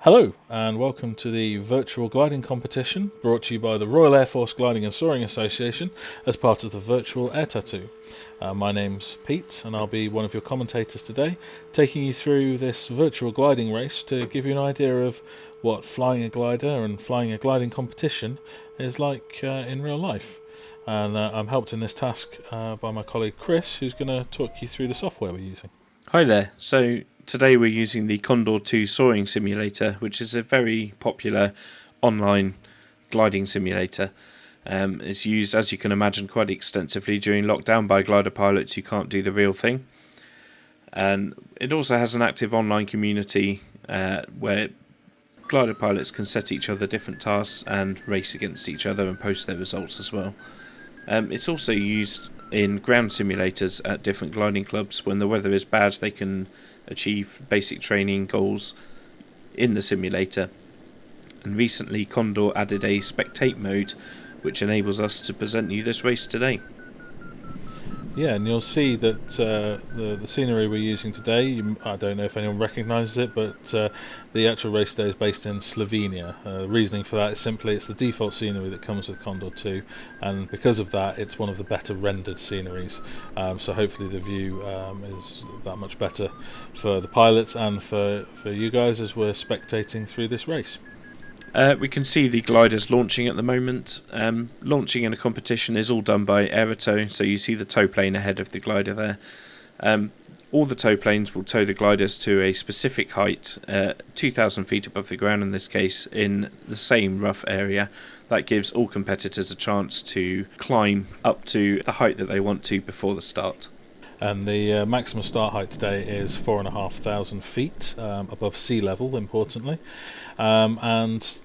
Hello and welcome to the virtual gliding competition brought to you by the Royal Air Force Gliding and Soaring Association as part of the Virtual Air Tattoo. My name's Pete and I'll be one of your commentators today, taking you through this virtual gliding race to give you an idea of what flying a glider and flying a gliding competition is like in real life. And I'm helped in this task by my colleague Chris, who's going to talk you through the software we're using. Hi there. So today we're using the Condor 2 soaring simulator, which is a very popular online gliding simulator. It's used, as you can imagine, quite extensively during lockdown by glider pilots who can't do the real thing. And it also has an active online community where glider pilots can set each other different tasks and race against each other and post their results as well. It's also used in ground simulators at different gliding clubs. When the weather is bad, they can achieve basic training goals in the simulator. And recently Condor added a spectate mode which enables us to present you this race today. Yeah, and you'll see that the scenery we're using today, I don't know if anyone recognises it, but the actual race today is based in Slovenia. The reasoning for that is simply it's the default scenery that comes with Condor 2, and because of that it's one of the better rendered sceneries, so hopefully the view is that much better for the pilots and for you guys as we're spectating through this race. We can see the gliders launching at the moment. Launching in a competition is all done by aerotow, so you see the tow plane ahead of the glider there. All the tow planes will tow the gliders to a specific height, 2,000 feet above the ground in this case, in the same rough area. That gives all competitors a chance to climb up to the height that they want to before the start. And the maximum start height today is 4,500 feet above sea level, importantly. And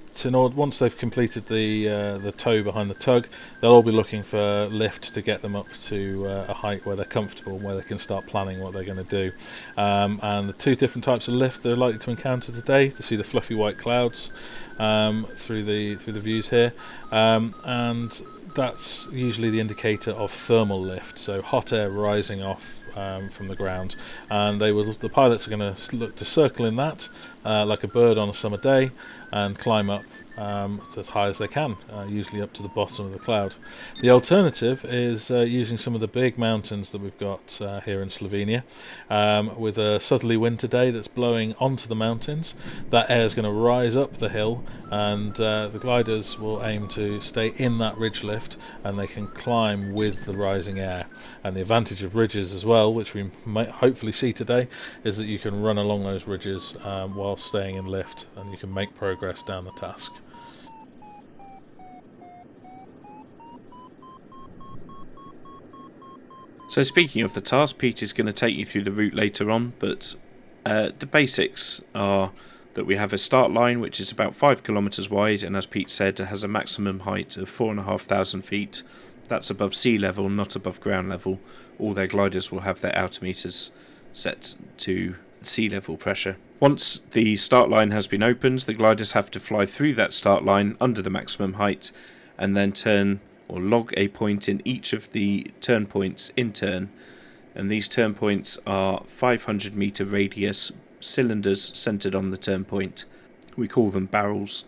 once they've completed the tow behind the tug, they'll all be looking for lift to get them up to a height where they're comfortable, where they can start planning what they're going to do. And the two different types of lift they're likely to encounter today, to see the fluffy white clouds through the views here, and that's usually the indicator of thermal lift, so hot air rising off from the ground, and the pilots are going to look to circle in that like a bird on a summer day and climb up as high as they can, usually up to the bottom of the cloud. The alternative is using some of the big mountains that we've got here in Slovenia, with a southerly wind today that's blowing onto the mountains. That air is going to rise up the hill, and the gliders will aim to stay in that ridge lift, and they can climb with the rising air. And the advantage of ridges as well, which we might hopefully see today, is that you can run along those ridges while staying in lift, and you can make progress down the task. So speaking of the task, Pete is going to take you through the route later on, but the basics are that we have a start line which is about 5 kilometres wide, and as Pete said, it has a maximum height of 4,500 feet. That's above sea level, not above ground level. All their gliders will have their altimeters set to sea level pressure. Once the start line has been opened, the gliders have to fly through that start line under the maximum height and then turn or log a point in each of the turn points in turn, and these turn points are 500 meter radius cylinders centered on the turn point. We call them barrels.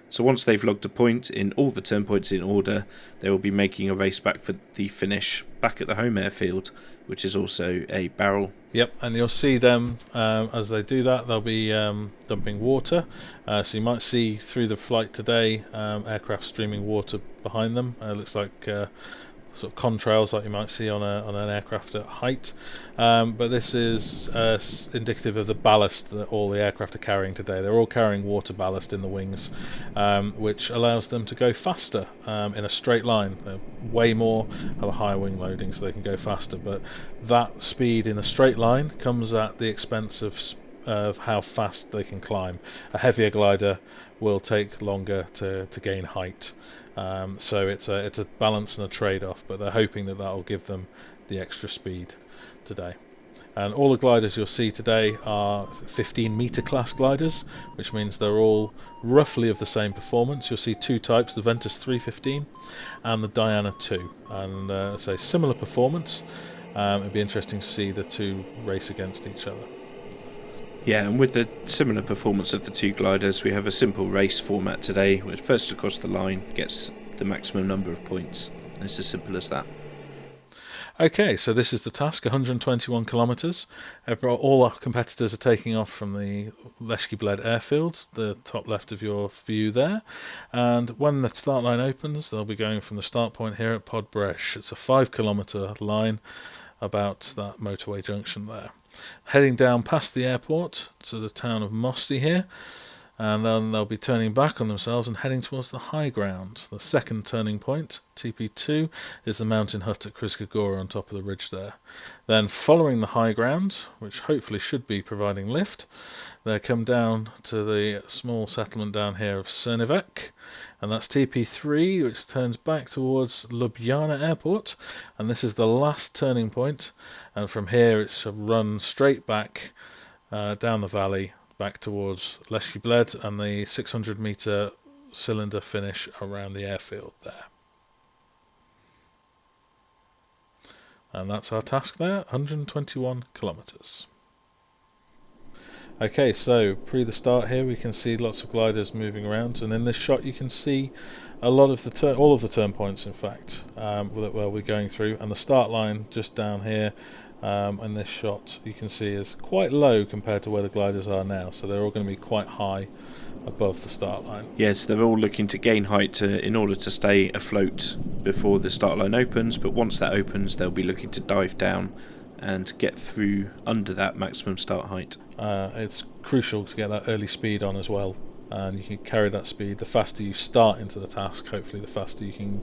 So once they've logged a point in all the turn points in order, they will be making a race back for the finish back at the home airfield, which is also a barrel. Yep, and you'll see them as they do that. They'll be dumping water, so you might see through the flight today aircraft streaming water behind them. It looks like sort of contrails like you might see on an aircraft at height, but this is indicative of the ballast that all the aircraft are carrying today. They're all carrying water ballast in the wings, which allows them to go faster in a straight line. They're way more, have a higher wing loading so they can go faster, but that speed in a straight line comes at the expense of how fast they can climb. A heavier glider will take longer to gain height, so it's a balance and a trade-off, but they're hoping that will give them the extra speed today. And all the gliders you'll see today are 15 meter class gliders, which means they're all roughly of the same performance. You'll see two types, the Ventus 315 and the Diana 2, and so similar performance. It'd be interesting to see the two race against each other. Yeah, and with the similar performance of the two gliders, we have a simple race format today, where first across the line gets the maximum number of points. It's as simple as that. Okay, so this is the task, 121 kilometres. All our competitors are taking off from the Leszki Bled airfield, the top left of your view there. And when the start line opens, they'll be going from the start point here at Podbrezh. It's a 5 kilometre line about that motorway junction there. Heading down past the airport to the town of Mosti here. And then they'll be turning back on themselves and heading towards the high ground. The second turning point, TP2, is the mountain hut at Kryska Gora on top of the ridge there. Then following the high ground, which hopefully should be providing lift, they come down to the small settlement down here of Cernivec, and that's TP3, which turns back towards Ljubljana Airport, and this is the last turning point, and from here it's a run straight back down the valley back towards Leszki Bled and the 600 metre cylinder finish around the airfield there. And that's our task there, 121 kilometres. Okay, so pre the start here we can see lots of gliders moving around, and in this shot you can see a lot of the all of the turn points, in fact, that we're going through, and the start line just down here. And this shot you can see is quite low compared to where the gliders are now, so they're all going to be quite high above the start line. Yes, they're all looking to gain height in order to stay afloat before the start line opens, but once that opens they'll be looking to dive down and get through under that maximum start height. It's crucial to get that early speed on as well, and you can carry that speed. The faster you start into the task, hopefully the faster you can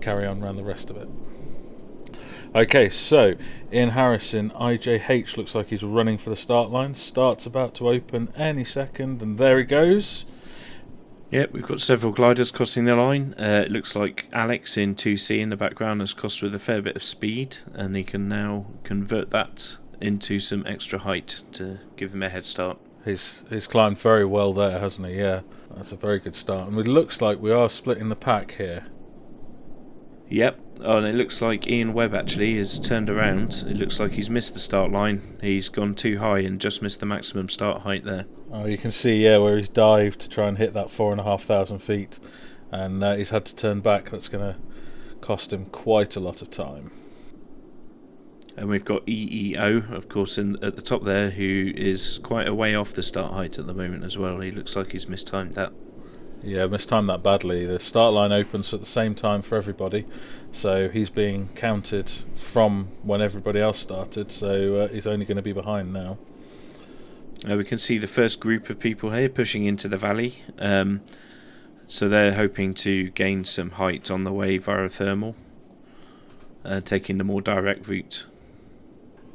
carry on around the rest of it. Okay, so Ian Harrison, IJH, looks like he's running for the start line. Start's about to open any second, and there he goes. Yep, we've got several gliders crossing the line. It looks like Alex in 2C in the background has crossed with a fair bit of speed, and he can now convert that into some extra height to give him a head start. He's climbed very well there, hasn't he? Yeah, that's a very good start. And it looks like we are splitting the pack here. Yep. Oh, and it looks like Ian Webb actually has turned around. It looks like he's missed the start line. He's gone too high and just missed the maximum start height there. Oh, you can see, yeah, where he's dived to try and hit that 4,500 feet. And he's had to turn back. That's going to cost him quite a lot of time. And we've got EEO, of course, at the top there, who is quite a way off the start height at the moment as well. He looks like he's mistimed that. Yeah, mistimed that badly. The start line opens at the same time for everybody, so he's being counted from when everybody else started, so he's only going to be behind now. We can see the first group of people here pushing into the valley, so they're hoping to gain some height on the way via thermal, taking the more direct route.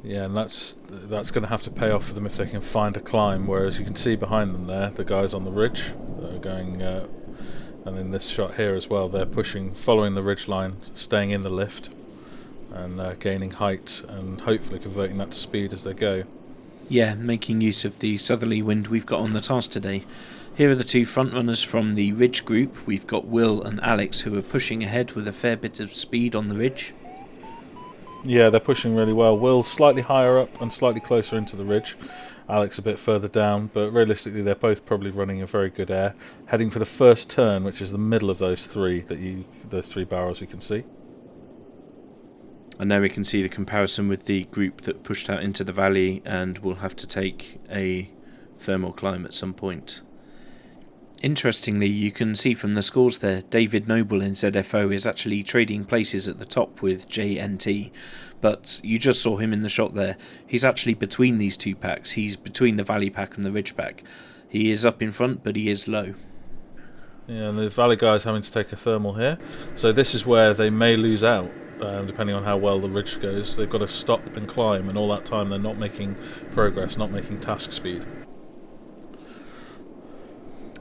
Yeah, and that's going to have to pay off for them if they can find a climb, whereas you can see behind them there, the guys on the ridge, they're going, and in this shot here as well, they're pushing, following the ridge line, staying in the lift, and gaining height, and hopefully converting that to speed as they go. Yeah, making use of the southerly wind we've got on the task today. Here are the two front runners from the ridge group. We've got Will and Alex, who are pushing ahead with a fair bit of speed on the ridge. Yeah, they're pushing really well. Will slightly higher up and slightly closer into the ridge. Alex a bit further down, but realistically they're both probably running a very good air. Heading for the first turn, which is the middle of those three barrels you can see. And now we can see the comparison with the group that pushed out into the valley and will have to take a thermal climb at some point. Interestingly, you can see from the scores there, David Noble in ZFO is actually trading places at the top with JNT, but you just saw him in the shot there. He's actually between these two packs. He's between the Valley pack and the Ridge pack. He is up in front, but he is low. Yeah, and the Valley guy's having to take a thermal here, so this is where they may lose out, depending on how well the Ridge goes. They've got to stop and climb, and all that time they're not making progress, not making task speed.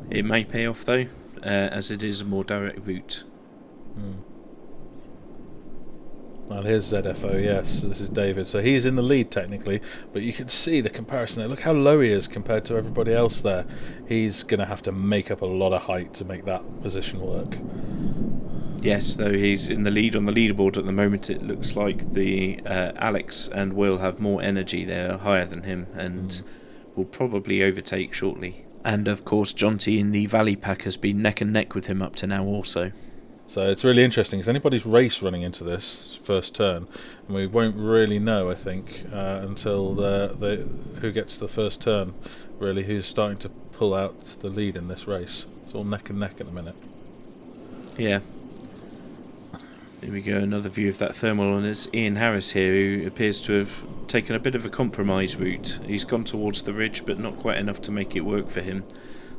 It may pay off though, as it is a more direct route. And here's ZFO, yes, this is David. So he's in the lead technically, but you can see the comparison there. Look how low he is compared to everybody else there. He's going to have to make up a lot of height to make that position work. Yes, though he's in the lead on the leaderboard at the moment. It looks like the Alex and Will have more energy. They're higher than him, and will probably overtake shortly. And of course, Jonty in the Valley Pack has been neck and neck with him up to now also. So it's really interesting. It's anybody's race running into this first turn, and we won't really know, I think, until who gets the first turn, really, who's starting to pull out the lead in this race. It's all neck and neck at the minute. Yeah. Here we go, another view of that thermal, and there's Ian Harris here, who appears to have taken a bit of a compromise route. He's gone towards the ridge, but not quite enough to make it work for him.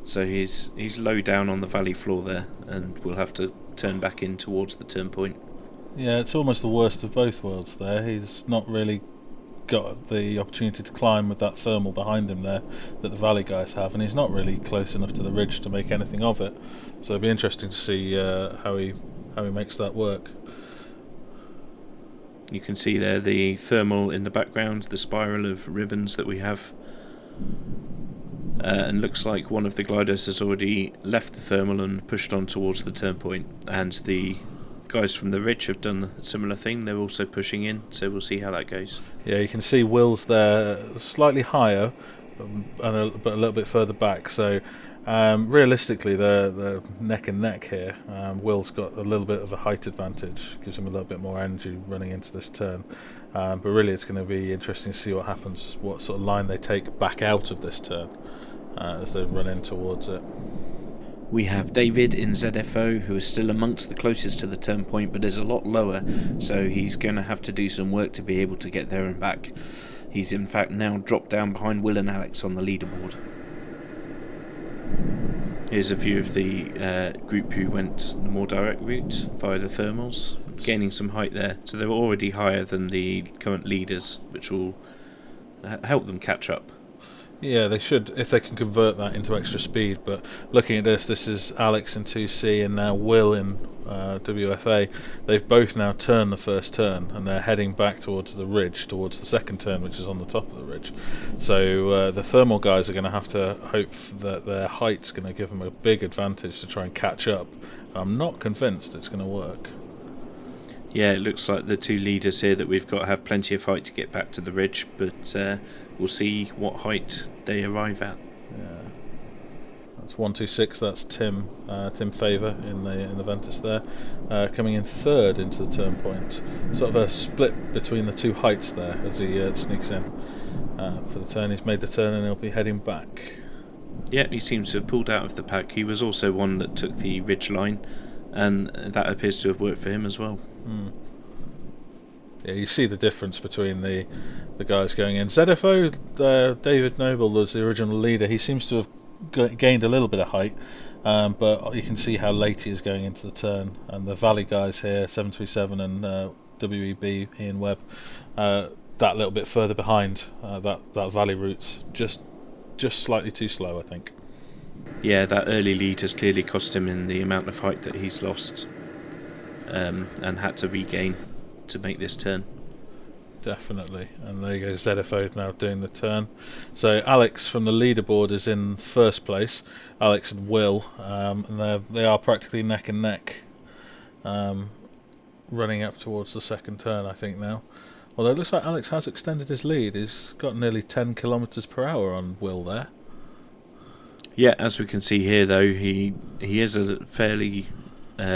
So he's low down on the valley floor there, and we'll have to turn back in towards the turn point. Yeah, it's almost the worst of both worlds there. He's not really got the opportunity to climb with that thermal behind him there that the valley guys have, and he's not really close enough to the ridge to make anything of it. So it'll be interesting to see how he makes that work. You can see there the thermal in the background, the spiral of ribbons that we have. And looks like one of the gliders has already left the thermal and pushed on towards the turn point. And the guys from the ridge have done a similar thing. They're also pushing in, so we'll see how that goes. Yeah, you can see Will's there slightly higher, but a little bit further back. So realistically, they're neck and neck here. Will's got a little bit of a height advantage, gives him a little bit more energy running into this turn. But really, it's going to be interesting to see what happens, what sort of line they take back out of this turn as they run in towards it. We have David in ZFO, who is still amongst the closest to the turn point, but is a lot lower, so he's going to have to do some work to be able to get there and back. He's in fact now dropped down behind Will and Alex on the leaderboard. Here's a view of the group who went the more direct route via the thermals, gaining some height there. So they're already higher than the current leaders, which will help them catch up. Yeah, they should, if they can convert that into extra speed. But looking at this is Alex in 2C and now Will in WFA. They've both now turned the first turn, and they're heading back towards the ridge, towards the second turn, which is on the top of the ridge. So the thermal guys are going to have to hope that their height's going to give them a big advantage to try and catch up. I'm not convinced it's going to work. Yeah, it looks like the two leaders here that we've got have plenty of height to get back to the ridge, but we'll see what height they arrive at. Yeah, that's 126. That's Tim Favour in the Ventus there, coming in third into the turn point. Sort of a split between the two heights there as he sneaks in for the turn. He's made the turn and he'll be heading back. Yeah, he seems to have pulled out of the pack. He was also one that took the ridge line, and that appears to have worked for him as well. Yeah, you see the difference between the guys going in. ZFO, David Noble was the original leader. He seems to have gained a little bit of height, but you can see how late he is going into the turn. And the Valley guys here, 737 and WEB, Ian Webb, that little bit further behind. That Valley route's just slightly too slow, I think. Yeah, that early lead has clearly cost him in the amount of height that he's lost and had to regain to make this turn. Definitely. And there you go, ZFO now doing the turn. So Alex from the leaderboard is in first place, Alex and Will, and they are practically neck and neck, running up towards the second turn, I think, now. Although it looks like Alex has extended his lead. He's got nearly 10 kilometres per hour on Will there. Yeah, as we can see here, though, he is a fairly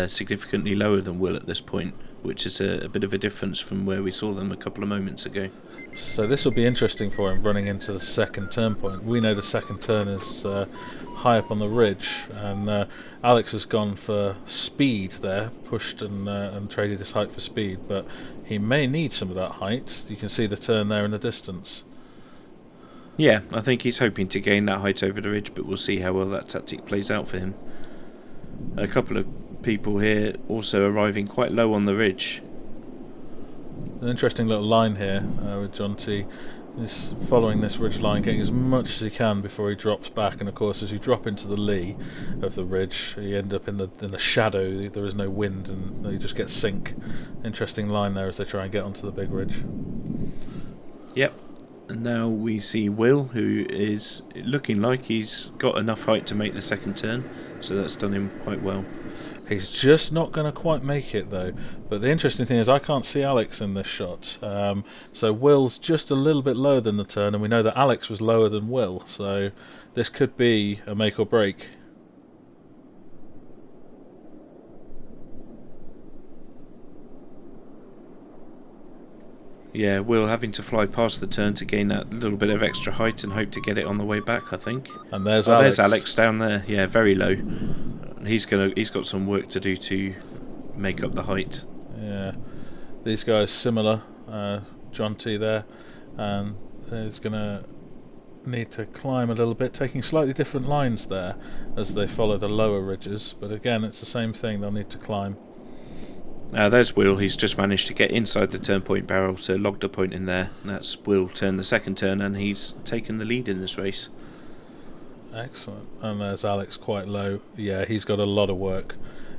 significantly lower than Will at this point, which is a bit of a difference from where we saw them a couple of moments ago. So this will be interesting for him running into the second turn point. We know the second turn is high up on the ridge, and Alex has gone for speed there, pushed and traded his height for speed, but he may need some of that height. You can see the turn there in the distance. Yeah, I think he's hoping to gain that height over the ridge, but we'll see how well that tactic plays out for him. A couple of people here also arriving quite low on the ridge. An interesting little line here with John T. He's following this ridge line, getting as much as he can before he drops back, and of course as you drop into the lee of the ridge you end up in the shadow. There is no wind and you just get sink. Interesting line there as they try and get onto the big ridge. Yep. And now we see Will, who is looking like he's got enough height to make the second turn, so that's done him quite well. He's just not going to quite make it though. But the interesting thing is I can't see Alex in this shot. So Will's just a little bit lower than the turn, and we know that Alex was lower than Will. So this could be a make or break. Yeah, Will having to fly past the turn to gain that little bit of extra height and hope to get it on the way back, I think. And there's Alex. There's Alex down there. Yeah, very low. He's got some work to do to make up the height. Yeah, these guys similar. John T there, and he's going to need to climb a little bit, taking slightly different lines there as they follow the lower ridges. But again, it's the same thing. They'll need to climb. There's Will. He's just managed to get inside the turn point barrel to log the point in there. That's Will turn the second turn, and he's taken the lead in this race. Excellent. And there's Alex quite low. Yeah, he's got a lot of work.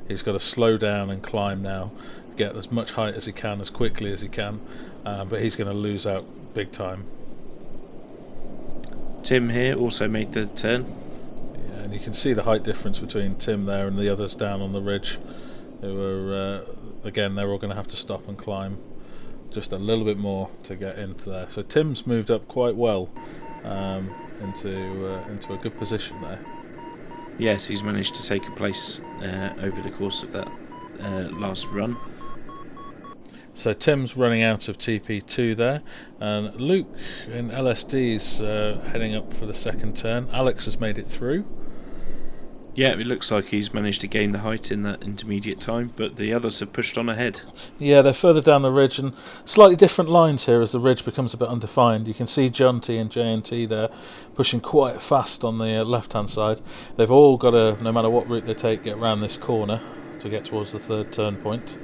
He's got to slow down and climb now, get as much height as he can, as quickly as he can, but he's going to lose out big time. Tim here also made the turn. Yeah, and you can see the height difference between Tim there and the others down on the ridge. Who are again, they're all going to have to stop and climb just a little bit more to get into there. So Tim's moved up quite well into a good position there. Yes, he's managed to take a place over the course of that last run. So Tim's running out of TP2 there, and Luke in LSD's heading up for the second turn. Alex has made it through. Yeah, it looks like he's managed to gain the height in that intermediate time, but the others have pushed on ahead. Yeah, they're further down the ridge, and slightly different lines here as the ridge becomes a bit undefined. You can see John T and JNT there pushing quite fast on the left-hand side. They've all got to, no matter what route they take, get round this corner to get towards the third turn point.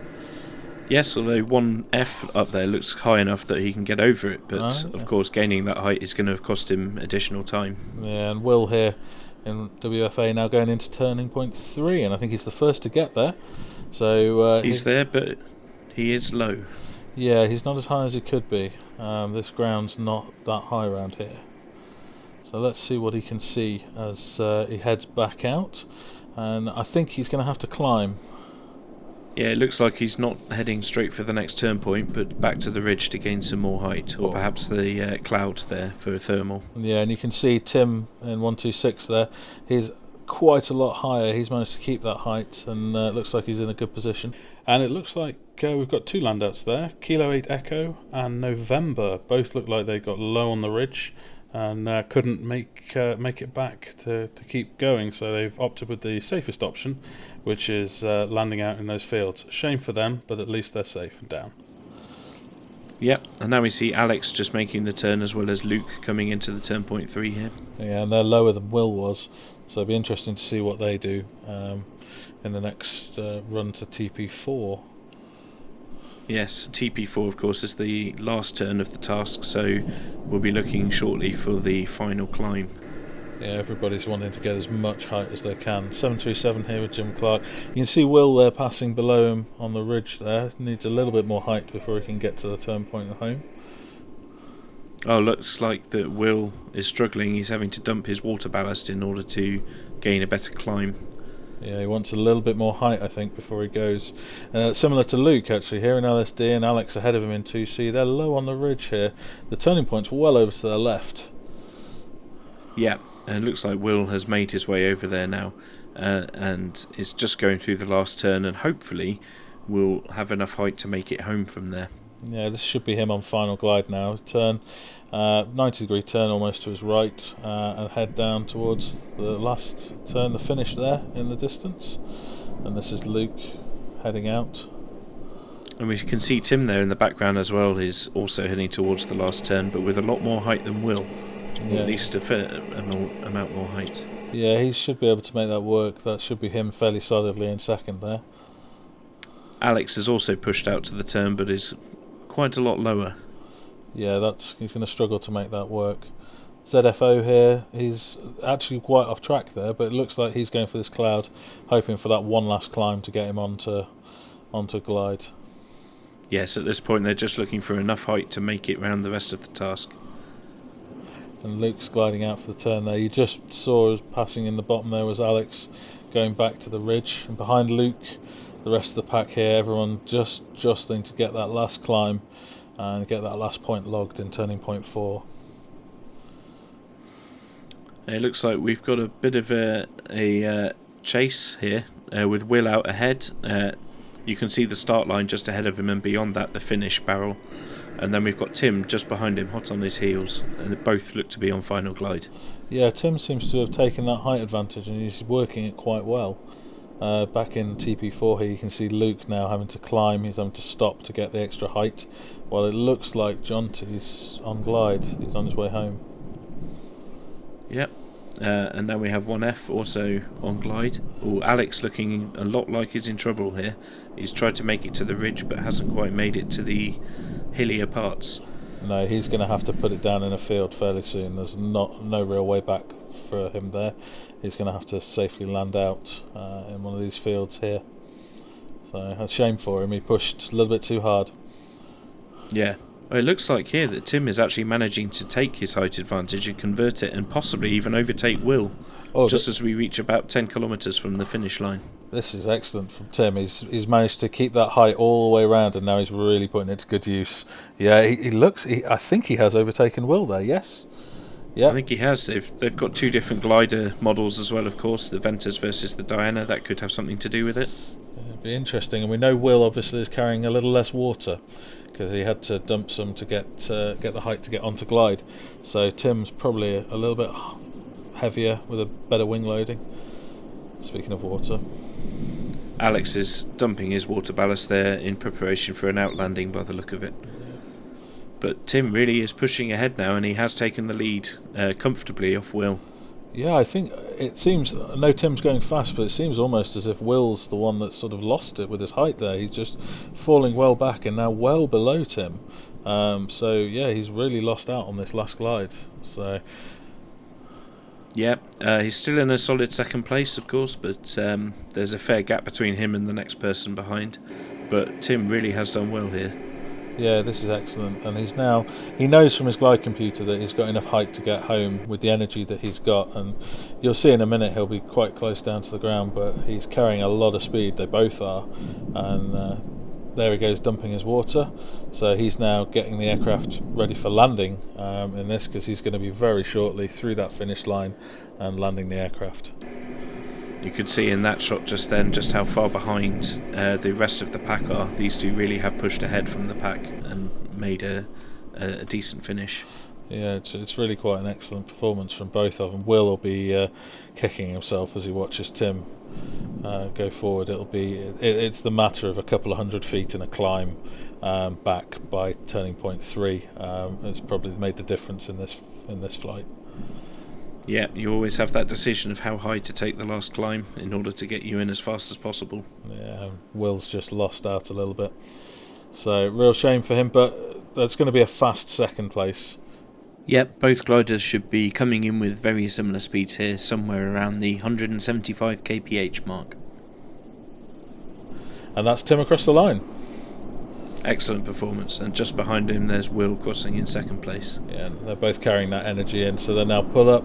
Yes, although 1F up there looks high enough that he can get over it, but of course gaining that height is going to cost him additional time. Yeah, and Will here in WFA now going into turning point 3, and I think he's the first to get there. So he's there, but he is low. Yeah, he's not as high as he could be. This ground's not that high around here. So let's see what he can see as he heads back out, and I think he's going to have to climb. Yeah, it looks like he's not heading straight for the next turn point, but back to the ridge to gain some more height, or perhaps the cloud there for a thermal. Yeah, and you can see Tim in 126 there. He's quite a lot higher. He's managed to keep that height, and it looks like he's in a good position. And it looks like we've got two landouts there, Kilo 8 Echo and November. Both look like they got low on the ridge and couldn't make it back to keep going, so they've opted with the safest option, which is landing out in those fields. Shame for them, but at least they're safe and down. Yep, and now we see Alex just making the turn, as well as Luke coming into the turn point 3 here. Yeah, and they're lower than Will was, so it'll be interesting to see what they do in the next run to TP4. Yes, TP4 of course is the last turn of the task, so we'll be looking shortly for the final climb. Yeah, everybody's wanting to get as much height as they can. 737 here with Jim Clark. You can see Will there passing below him on the ridge there. Needs a little bit more height before he can get to the turn point at home. Oh, looks like that Will is struggling. He's having to dump his water ballast in order to gain a better climb. Yeah, he wants a little bit more height, I think, before he goes. Similar to Luke, actually, here in LSD, and Alex ahead of him in 2C. They're low on the ridge here. The turning point's well over to their left. Yeah, and it looks like Will has made his way over there now, and is just going through the last turn, and hopefully will have enough height to make it home from there. Yeah, this should be him on final glide now. Turn, 90-degree turn almost to his right, and head down towards the last turn, the finish there in the distance. And this is Luke heading out. And we can see Tim there in the background as well. He's also heading towards the last turn, but with a lot more height than Will. Yeah. Or at least a fair amount more height. Yeah, he should be able to make that work. That should be him fairly solidly in second there. Alex has also pushed out to the turn, but is quite a lot lower. Yeah, he's going to struggle to make that work. ZFO here, he's actually quite off track there, but it looks like he's going for this cloud, hoping for that one last climb to get him onto glide. Yes, at this point they're just looking for enough height to make it round the rest of the task. And Luke's gliding out for the turn there. You just saw us passing in the bottom there was Alex going back to the ridge, and behind Luke, the rest of the pack here, everyone just jostling to get that last climb and get that last point logged in turning point 4. It looks like we've got a bit of a chase here with Will out ahead. You can see the start line just ahead of him, and beyond that the finish barrel. And then we've got Tim just behind him, hot on his heels, and they both look to be on final glide. Yeah, Tim seems to have taken that height advantage, and he's working it quite well. Back in TP4 here, you can see Luke now having to climb. He's having to stop to get the extra height, while it looks like Jonty's on glide. He's on his way home. Yep. And then we have 1F also on glide. Oh, Alex looking a lot like he's in trouble here. He's tried to make it to the ridge but hasn't quite made it to the hillier parts. No, he's going to have to put it down in a field fairly soon. There's no real way back for him there. He's going to have to safely land out in one of these fields here. So a shame for him. He pushed a little bit too hard. Yeah. Well, it looks like here that Tim is actually managing to take his height advantage and convert it, and possibly even overtake Will, just as we reach about 10 kilometres from the finish line. This is excellent from Tim. He's managed to keep that height all the way around, and now he's really putting it to good use. Yeah, he looks. I think he has overtaken Will there. Yes. Yeah. I think he has. They've got two different glider models as well, of course. The Ventus versus the Diana. That could have something to do with it. It'd be interesting, and we know Will obviously is carrying a little less water, because he had to dump some to get the height to get onto glide. So Tim's probably a little bit heavier with a better wing loading. Speaking of water, Alex is dumping his water ballast there in preparation for an outlanding by the look of it. Yeah. But Tim really is pushing ahead now, and he has taken the lead comfortably off Will. Yeah, I think it seems, I know Tim's going fast, but it seems almost as if Will's the one that sort of lost it with his height there. He's just falling well back and now well below Tim. So yeah, he's really lost out on this last glide. So yeah, he's still in a solid second place, of course, but there's a fair gap between him and the next person behind. But Tim really has done well here. Yeah, this is excellent, and he knows from his glide computer that he's got enough height to get home with the energy that he's got, and you'll see in a minute he'll be quite close down to the ground, but he's carrying a lot of speed. They both are, and there he goes dumping his water. So he's now getting the aircraft ready for landing in this, because he's going to be very shortly through that finish line and landing the aircraft. You could see in that shot just then just how far behind the rest of the pack are. These two really have pushed ahead from the pack and made a decent finish. Yeah, it's really quite an excellent performance from both of them. Will be kicking himself as he watches Tim go forward. It's the matter of a couple of 100 feet in a climb back by turning point 3. It's probably made the difference in this flight. Yeah, you always have that decision of how high to take the last climb in order to get you in as fast as possible. Yeah, Will's just lost out a little bit. So, real shame for him, but that's going to be a fast second place. Yep, both gliders should be coming in with very similar speeds here, somewhere around the 175 kph mark. And that's Tim across the line. Excellent performance, and just behind him there's Will crossing in second place. Yeah, they're both carrying that energy in, so they now pull up,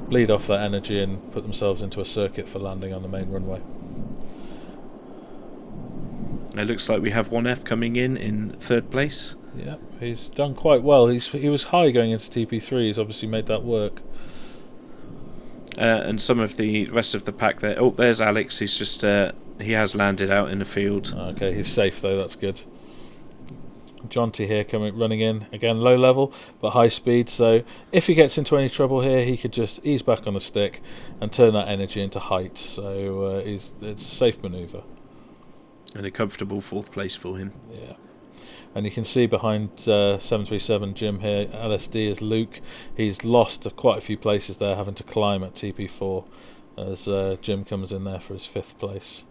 bleed off that energy and put themselves into a circuit for landing on the main runway. It looks like we have 1F coming in third place. Yeah, he's done quite well. He was high going into TP3. He's obviously made that work. And some of the rest of the pack there. Oh, there's Alex. He's just he has landed out in the field. Okay, he's safe though. That's good. Jonty here running in again, low level but high speed. So if he gets into any trouble here, he could just ease back on the stick and turn that energy into height. So it's a safe manoeuvre. And a comfortable fourth place for him. Yeah. And you can see behind 737 Jim here, LSD is Luke. He's lost quite a few places there, having to climb at TP4 as Jim comes in there for his 5th place.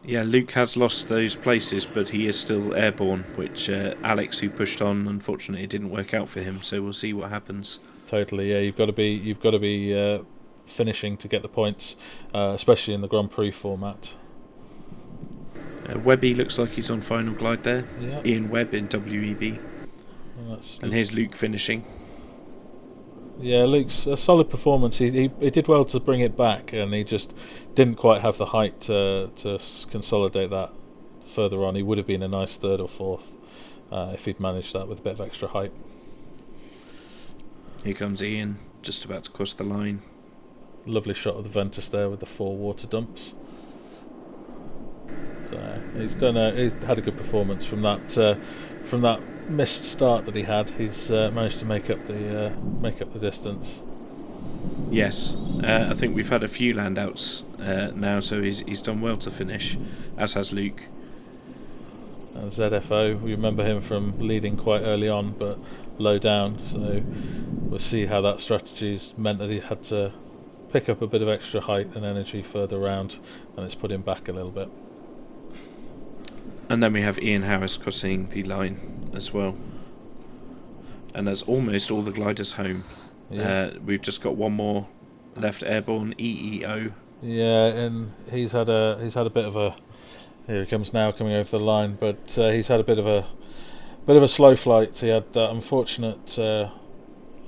Yeah, Luke has lost those places, but he is still airborne, which Alex, who pushed on, unfortunately it didn't work out for him. So we'll see what happens. Totally, yeah. You've got to be finishing to get the points, especially in the Grand Prix format. Webby looks like he's on final glide there. Yeah. Ian Webb in WEB. And here's Luke finishing. Yeah, Luke's a solid performance. He did well to bring it back, and he just didn't quite have the height to consolidate that further on. He would have been a nice third or fourth if he'd managed that with a bit of extra height. Here comes Ian, just about to cross the line. Lovely shot of the Ventus there with the 4 water dumps. So he's had a good performance from that missed start that he had. He's managed to make up the distance. Yes, I think we've had a few landouts now, so he's done well to finish, as has Luke. And ZFO, we remember him from leading quite early on, but low down. So we'll see how that strategy's meant that he's had to pick up a bit of extra height and energy further round, and it's put him back a little bit. And then we have Ian Harris crossing the line as well. And that's almost all the gliders home. Yeah. We've just got one more left, airborne EEO. Yeah, and he's had a bit of a. Here he comes now, coming over the line, but he's had a bit of a slow flight. He had that unfortunate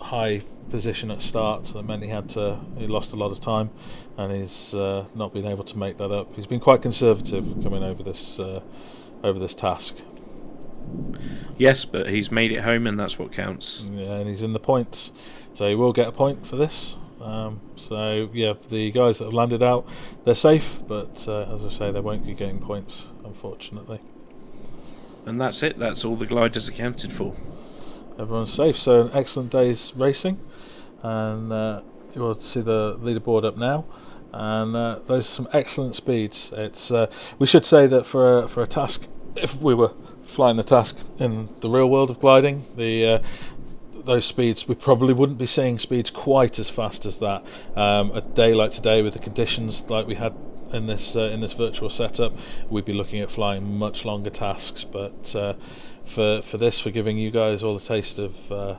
high position at start that meant he lost a lot of time, and he's not been able to make that up. He's been quite conservative coming over this task. Yes, but he's made it home, and that's what counts. Yeah, and he's in the points, so he will get a point for this. So yeah, the guys that have landed out, they're safe, but as I say, they won't be getting points, unfortunately. And that's it. That's all the gliders accounted for. Everyone's safe. So an excellent day's racing, and you'll see the leaderboard up now. And there's some excellent speeds. It's we should say that for a task, if we were flying the task in the real world of gliding, those speeds, we probably wouldn't be seeing speeds quite as fast as that. A day like today, with the conditions like we had in this virtual setup, we'd be looking at flying much longer tasks. But for this, we're giving you guys all a taste of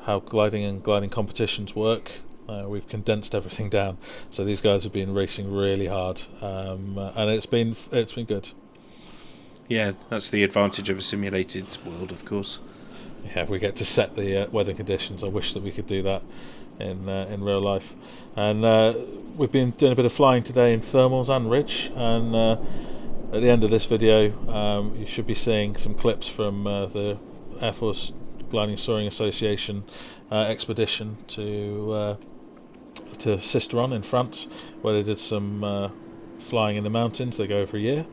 how gliding and gliding competitions work. We've condensed everything down, so these guys have been racing really hard, and it's been good. Yeah, that's the advantage of a simulated world, of course. Yeah, we get to set the weather conditions. I wish that we could do that in real life. And we've been doing a bit of flying today in thermals and ridge. And at the end of this video, you should be seeing some clips from the Air Force Gliding Soaring Association expedition to Sisteron in France, where they did some flying in the mountains. They go every year,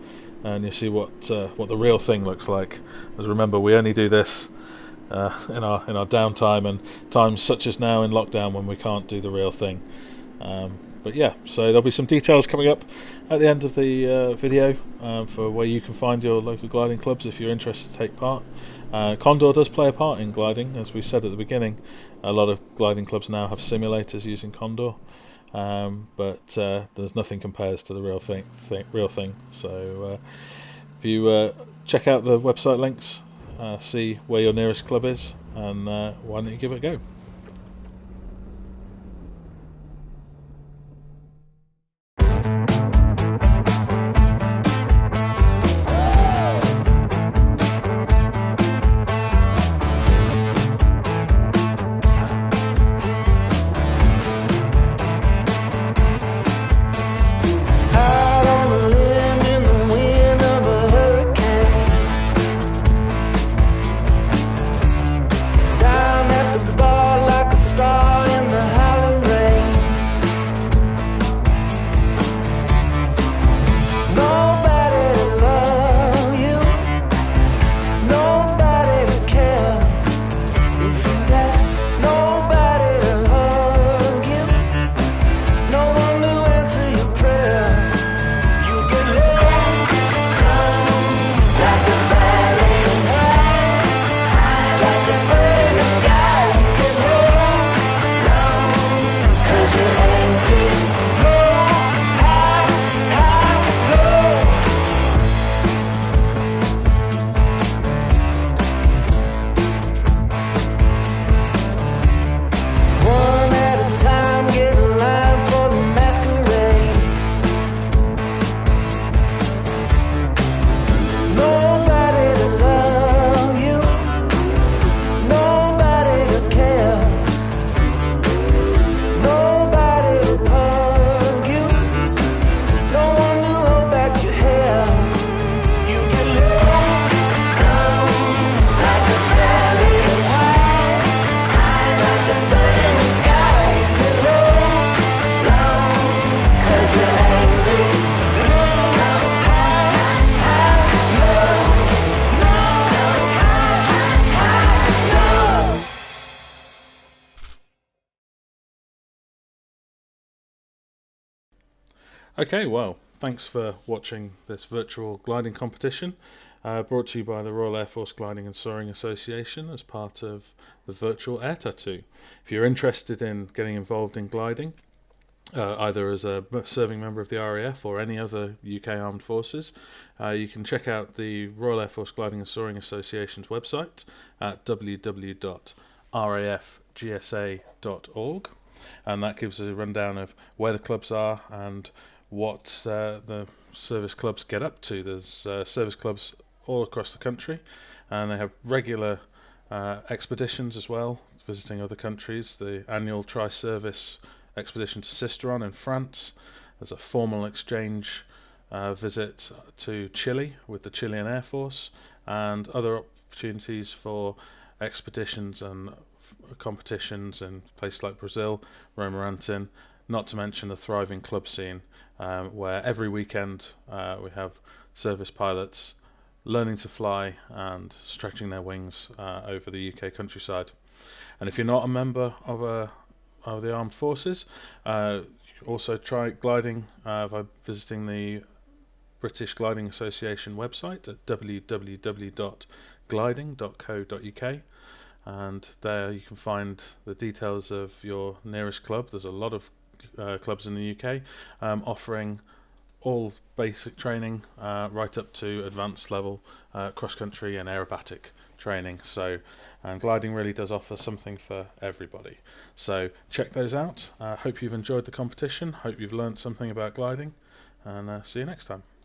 and you see what the real thing looks like. As remember, we only do this in our downtime and times such as now in lockdown when we can't do the real thing. But yeah, so there'll be some details coming up at the end of the video for where you can find your local gliding clubs if you're interested to take part. Condor does play a part in gliding, as we said at the beginning. A lot of gliding clubs now have simulators using Condor, but there's nothing compares to the real thing. So if you check out the website links, see where your nearest club is, and why don't you give it a go. Down at the bar Okay, well, thanks for watching this virtual gliding competition, brought to you by the Royal Air Force Gliding and Soaring Association as part of the virtual air tattoo. If you're interested in getting involved in gliding, either as a serving member of the RAF or any other UK Armed Forces, you can check out the Royal Air Force Gliding and Soaring Association's website at www.rafgsa.org, and that gives a rundown of where the clubs are and what the service clubs get up to. There's service clubs all across the country, and they have regular expeditions as well, visiting other countries. The annual tri-service expedition to Sisteron in France. There's a formal exchange visit to Chile with the Chilean Air Force, and other opportunities for expeditions and competitions in places like Brazil, Romorantin, not to mention a thriving club scene where every weekend we have service pilots learning to fly and stretching their wings over the UK countryside. And if you're not a member of the Armed Forces, also try gliding by visiting the British Gliding Association website at www.gliding.co.uk, and there you can find the details of your nearest club. There's a lot of clubs in the UK offering all basic training right up to advanced level cross-country and aerobatic training. So, and gliding really does offer something for everybody. So check those out. Hope you've enjoyed the competition. Hope you've learned something about gliding, and see you next time.